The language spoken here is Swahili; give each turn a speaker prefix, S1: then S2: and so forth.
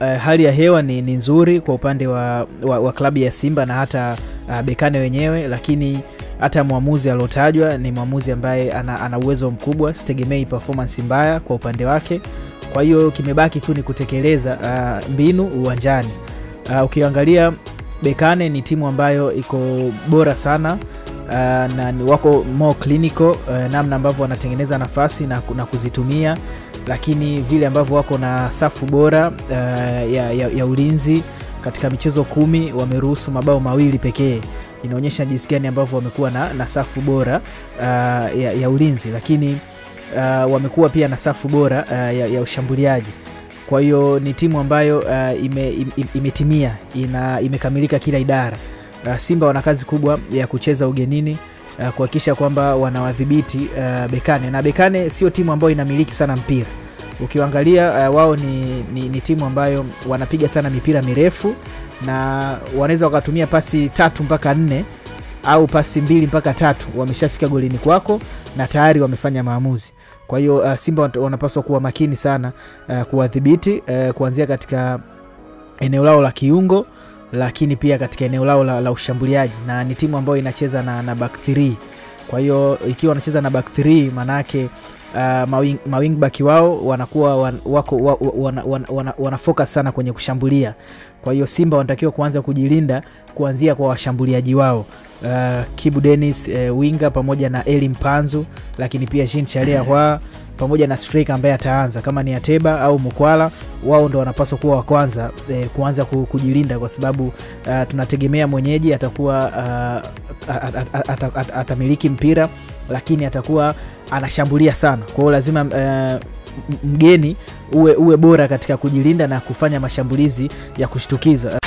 S1: Hali ya hewa ni nzuri kwa upande wa klabu ya Simba na hata Bekane wenyewe, lakini hata muamuzi aliotajwa ni muamuzi ambaye ana uwezo mkubwa, sitegemei performance mbaya kwa upande wake. Kwa hiyo kimebaki tu ni kutekeleza mbinu uwanjani. Ukiangalia Bekane ni timu ambayo iko bora sana na wako more clinical namna ambavyo wanatengeneza nafasi na kuzitumia, lakini vile ambavyo wako na safu bora ya ulinzi. Katika michezo 10 wameruhusu mabao 2 pekee. Inaonyesha jinsi gani ambavyo wamekuwa na safu bora ya ulinzi, lakini wamekuwa pia na safu bora ya ushambuliaji. Kwa hiyo ni timu ambayo imetimia, imekamilika kila idara. Simba wana kazi kubwa ya kucheza ugenini, kuhakikisha kwamba wanawadhibiti Bekane, na Bekane sio timu ambayo inamiliki sana mpira. Ukiangalia wao ni timu ambayo wanapiga sana mipira mirefu, na wanaweza wakatumia pasi 3 mpaka 4 au pasi 2 mpaka 3, wameshafika golini kwako na tayari wamefanya maamuzi. Kwa hiyo Simba wanapaswa kuwa makini sana kuwadhibiti, kuanzia katika eneo lao la kiungo, lakini pia katika eneo lao la ushambuliaji, na ni timu ambayo inacheza na back 3. Kwa hiyo ikiwa wanacheza na back 3, maana yake mawing back wao wanakuwa wana focus sana kwenye kushambulia. Kwa hiyo Simba wanatakiwa kuanza kujilinda kuanzia kwa washambuliaji wao, Kibu Dennis winga pamoja na Eli Mpanzu, lakini pia Jean Charles pamoja na striker ambaye ataanza kama ni Ateba au Mukwala. Wao ndo wanapaswa kuwa wa kwanza kuanza kujilinda, kwa sababu tunategemea mwenyeji atakuwa atamiliki mpira, lakini atakuwa anashambulia sana. Kwa hiyo lazima mgeni uwe bora katika kujilinda na kufanya mashambulizi ya kushtukiza.